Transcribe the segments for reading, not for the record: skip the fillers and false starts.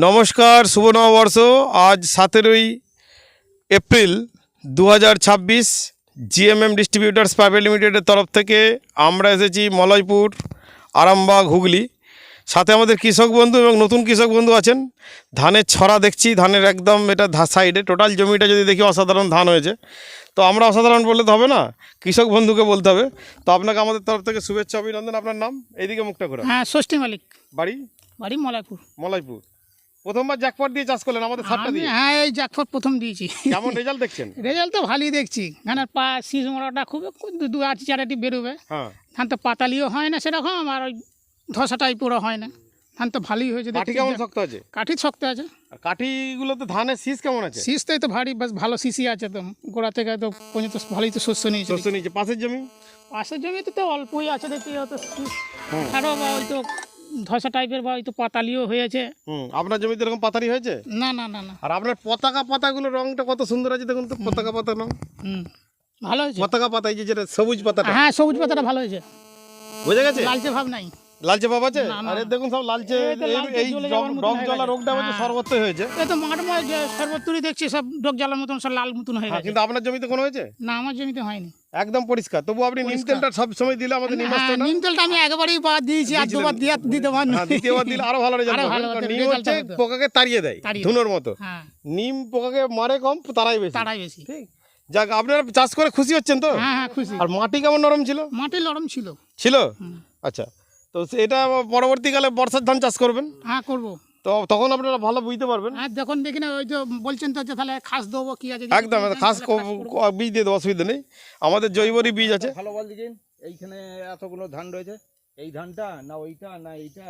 নমস্কার, শুভ নববর্ষ। আজ 17ই এপ্রিল 2026 জিএমএম ডিস্ট্রিবিউটার্স প্রাইভেট লিমিটেডের তরফ থেকে আমরা এসেছি মলয়পুর, আরামবাগ, হুগলি। সাথে আমাদের কৃষক বন্ধু এবং নতুন কৃষক বন্ধু আছেন। ধানের ছড়া দেখছি, ধানের একদম এটা সাইডে টোটাল জমিটা যদি দেখি অসাধারণ ধান হয়েছে। তো আমরা অসাধারণ বললে তো হবে না, কৃষক বন্ধুকে বলতে হবে। তো আপনাকে আমাদের তরফ থেকে শুভেচ্ছা, অভিনন্দন। আপনার নাম? এইদিকে মুখটা করে। হ্যাঁ, ষষ্ঠী মালিক। বাড়ি? বাড়ি মলাইপুর। মলয়পুর। প্রথমবার জ্যাকপট দিয়ে চাষ করলেন আমাদের সারটা দিয়ে? হ্যাঁ, এই জ্যাকপট প্রথম দিয়েছি। কেমন রেজাল্ট দেখছেন? রেজাল্ট তো ভালোই দেখছি। ধানের পা শীষ মোড়াটা খুব দু আটি চারাটি বেরোবে। হ্যাঁ, ধান তো পাতালিও হয় না সেরকম, আর ওই ধসা টাইপেরও হয় না। ধান তো ভালোই হয়েছে। কাঠি কেমন শক্ত আছে? কাঠি শক্ত আছে। আর কাঠিগুলোতে ধানের শীষ কেমন আছে? শীষটাই তো ভারী, বেশ ভালো শীষই আছে। তো গোড়া থেকে তো পর্যন্ত ভালোই তো শস্য নিয়েছে। শস্য নিচে পাশের জমি? পাশের জমিতে তো অল্পই আছে দেখছি, হয়তো শীষ আরও বা হয়তো ধসা টাইপের বা হয়তো পাতালিও হয়েছে। আপনার জমিতে এরকম পাতারি হয়েছে? না না না না। আর আপনার পতাকা পাতাগুলোর রংটা কত সুন্দর আছে দেখুন তো। পতাকা পাতা রং ভালো হয়েছে। পতাকা পাতা, এই যে যেটা সবুজ পাতাটা। হ্যাঁ, সবুজ পাতাটা ভালো হয়েছে। বুঝে গেছে? লালচে ভাব নাই। লালচে ভাব আছে? না, না, আরে দেখুন সব লালচে। এই তো লালচে এই জ্বলে যাওয়ার মতন ডগ হয়ে জ্বলা গেছে। রোগটা হচ্ছে হ্যাঁ। সর্বত্রই হয়েছে। এই তো মাঠময় যে সর্বত্রই দেখছি সব ডোক জ্বালার মতন, সব লাল মতন হয়ে হ্যাঁ, গেছে। কিন্তু আপনার জমিতে কোনো হয়েছে? না, আমার জমিতে হয়নি। একদম পরিষ্কার। তবু আপনি নিম তেলটা সব সময় দিলে আমাদের নিম আসতো না? নিম তেলটা আমি একবারই বাদ দিয়েছি, আর দুবার দিতে পারি। হ্যাঁ, দ্বিতীয়বার দিলে আরো ভালো রেজাল্ট আরো হবে। ভালো কারণ হতো, নিম result হচ্ছে হতো। পোকাকে তাড়িয়ে দেয়, তাড়িয়ে ধুনোর মতো। হ্যাঁ, নিম পোকাকে মারে কম, তারাই বেশি। তাড়াই বেশি। ঠিক। যাক, আপনারা চাষ করে খুশি হচ্ছেন তো? হ্যাঁ হ্যাঁ, খুশি। আর মাটি কেমন নরম ছিল? মাটি নরম ছিল। ছিল? আচ্ছা। তো এটা পরবর্তীকালে বর্ষার ধান চাষ করবেন, হ্যাঁ, করবো। তো তখন আপনারা ভালো বুঝতে পারবেন। হ্যাঁ, দেখুন দেখি না, ওই যে বলছেন তো যে তাহলে খাস দেবো কি আছে। একদম খাস বীজ দিয়ে দেবো, অসুবিধা নেই। আমাদের জৈবরই বীজ আছে। ভালো বল দিন। এইখানে এতগুলো ধান রয়েছে, এই ধানটা না ওইটা না এইটা?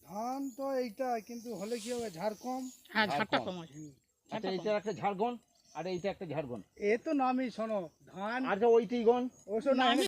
ধান তো এইটা, কিন্তু হলে কি হবে, ঝাড় কম। হ্যাঁ, ঝাড়টা কম আছে। আচ্ছা, এইটা একটা ঝাড়গন আর এইটা একটা ঝাড়গন। এ তো নামই শোনো ধান। আচ্ছা, ওইটাই গন। ওসব না,